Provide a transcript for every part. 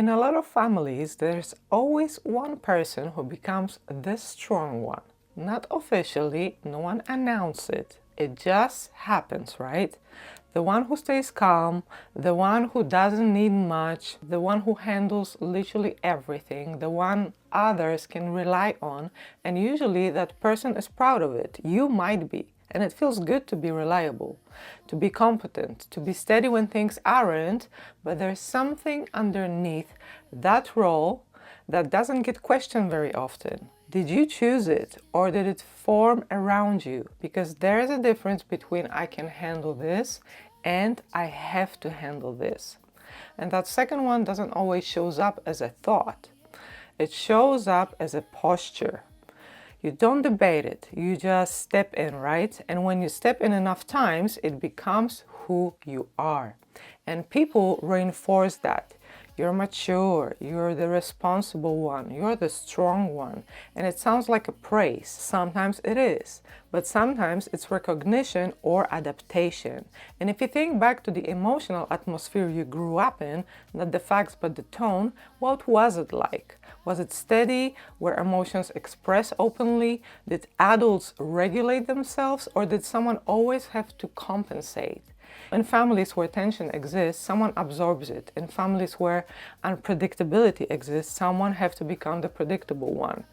In a lot of families, there's always one person who becomes the strong one. Not officially, no one announces it. It just happens, right? The one who stays calm, the one who doesn't need much, the one who handles literally everything, the one others can rely on, and usually that person is proud of it. You might be. And it feels good to be reliable, to be competent, to be steady when things aren't, but there's something underneath that role that doesn't get questioned very often. Did you choose it or did it form around you? Because there is a difference between I can handle this and I have to handle this. And that second one doesn't always shows up as a thought. It shows up as a posture. You don't debate it, you just step in, right? And when you step in enough times, it becomes who you are. And people reinforce that. You're mature, you're the responsible one, you're the strong one. And it sounds like a praise. Sometimes it is, but sometimes it's recognition or adaptation. And if you think back to the emotional atmosphere you grew up in, not the facts but the tone, what was it like? Was it steady, where emotions express openly? Did adults regulate themselves, or did someone always have to compensate? In families where tension exists, someone absorbs it. In families where unpredictability exists, someone has to become the predictable one.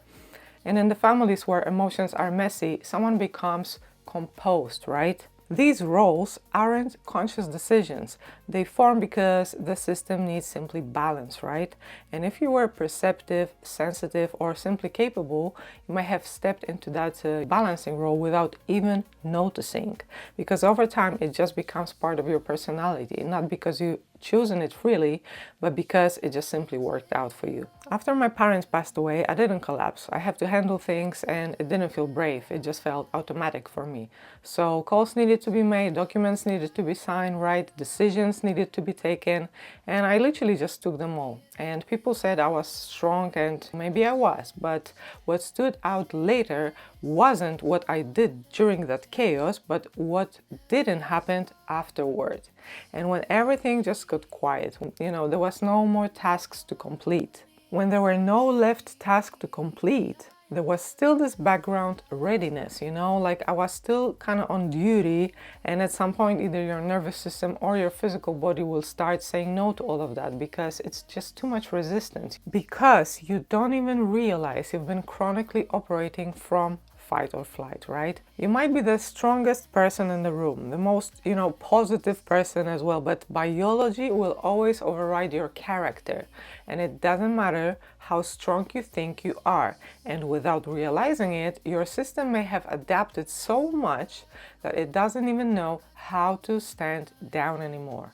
And in the families where emotions are messy, someone becomes composed, right? These roles aren't conscious decisions. They form because the system needs simply balance, right? And if you were perceptive, sensitive, or simply capable, you might have stepped into that balancing role without even noticing. Because over time, it just becomes part of your personality, not because you chosen it freely, but because it just simply worked out for you. After my parents passed away, I didn't collapse. I had to handle things and it didn't feel brave. It just felt automatic for me. So calls needed to be made, documents needed to be signed, right? Decisions needed to be taken. And I literally just took them all. And people said I was strong, and maybe I was, but what stood out later wasn't what I did during that chaos, but what didn't happen afterward. And when everything just got quiet, there was no more tasks to complete. When there were no left tasks to complete, there was still this background readiness, like I was still kind of on duty, and at some point either your nervous system or your physical body will start saying no to all of that because it's just too much resistance. Because you don't even realize you've been chronically operating from fight or flight, right? You might be the strongest person in the room, the most, positive person as well, but biology will always override your character. And it doesn't matter how strong you think you are. And without realizing it, your system may have adapted so much that it doesn't even know how to stand down anymore.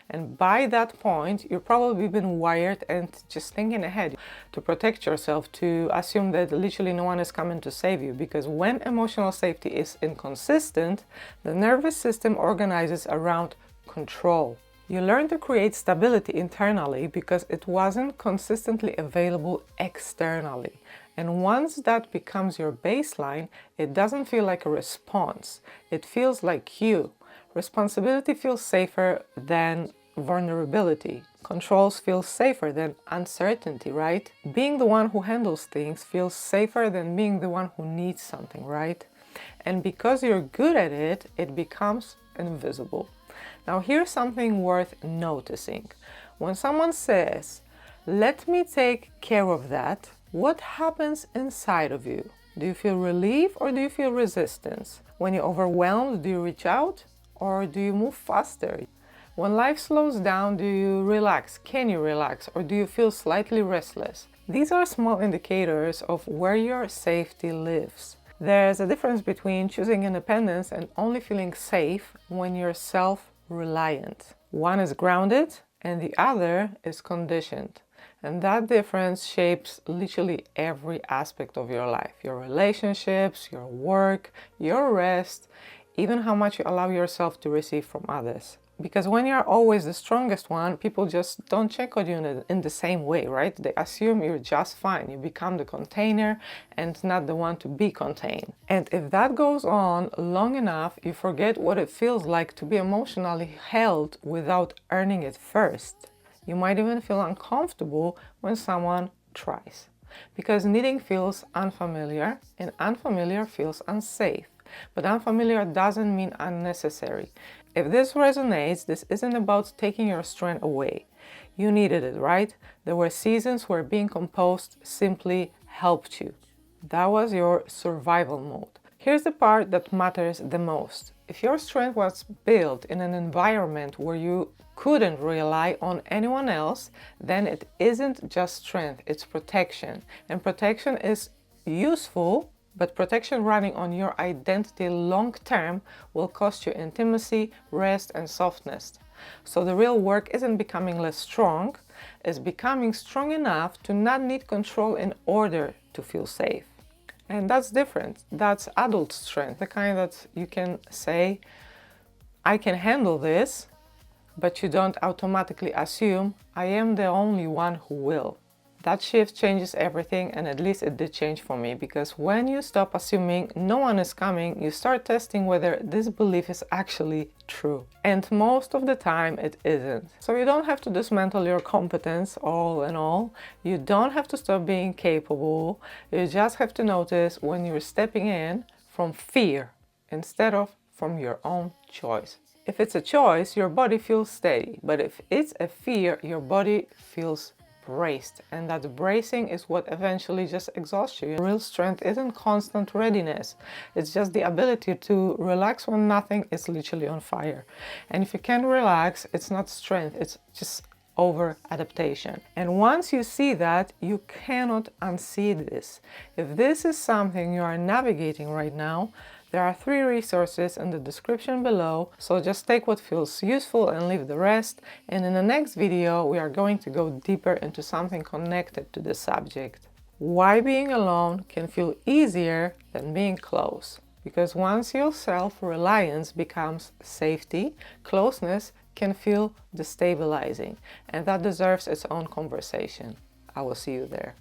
And by that point, you've probably been wired and just thinking ahead to protect yourself, to assume that literally no one is coming to save you. Because when emotional safety is inconsistent, the nervous system organizes around control. You learn to create stability internally because it wasn't consistently available externally. And once that becomes your baseline, it doesn't feel like a response. It feels like you. Responsibility feels safer than vulnerability. Controls feel safer than uncertainty, right? Being the one who handles things feels safer than being the one who needs something, right? And because you're good at it, it becomes invisible. Now here's something worth noticing. When someone says, "Let me take care of that," what happens inside of you? Do you feel relief or do you feel resistance? When you're overwhelmed, do you reach out? Or do you move faster? When life slows down, do you relax? Can you relax? Or do you feel slightly restless? These are small indicators of where your safety lives. There's a difference between choosing independence and only feeling safe when you're self-reliant. One is grounded and the other is conditioned. And that difference shapes literally every aspect of your life. Your relationships, your work, your rest, even how much you allow yourself to receive from others. Because when you're always the strongest one, people just don't check on you in the same way, right? They assume you're just fine. You become the container and not the one to be contained. And if that goes on long enough, you forget what it feels like to be emotionally held without earning it first. You might even feel uncomfortable when someone tries, because needing feels unfamiliar and unfamiliar feels unsafe. But unfamiliar doesn't mean unnecessary. If this resonates, this isn't about taking your strength away. You needed it, right? There were seasons where being composed simply helped you. That was your survival mode. Here's the part that matters the most. If your strength was built in an environment where you couldn't rely on anyone else, then it isn't just strength, it's protection. And protection is useful, but protection running on your identity long term will cost you intimacy, rest, and softness. So the real work isn't becoming less strong, it's becoming strong enough to not need control in order to feel safe. And that's different. That's adult strength, the kind that you can say, I can handle this, but you don't automatically assume, I am the only one who will. That shift changes everything, and at least it did change for me, because when you stop assuming no one is coming, you start testing whether this belief is actually true. And most of the time it isn't. So you don't have to dismantle your competence all in all. You don't have to stop being capable. You just have to notice when you're stepping in from fear instead of from your own choice. If it's a choice, your body feels steady. But if it's a fear, your body feels braced, and that bracing is what eventually just exhausts you. Real strength isn't constant readiness, it's just the ability to relax when nothing is literally on fire. And if you can't relax, it's not strength, it's just over adaptation. And once you see that, you cannot unsee this. If this is something you are navigating right now, there are 3 resources in the description below, so just take what feels useful and leave the rest. And in the next video, we are going to go deeper into something connected to the subject. Why being alone can feel easier than being close. Because once your self-reliance becomes safety, closeness can feel destabilizing, and that deserves its own conversation. I will see you there.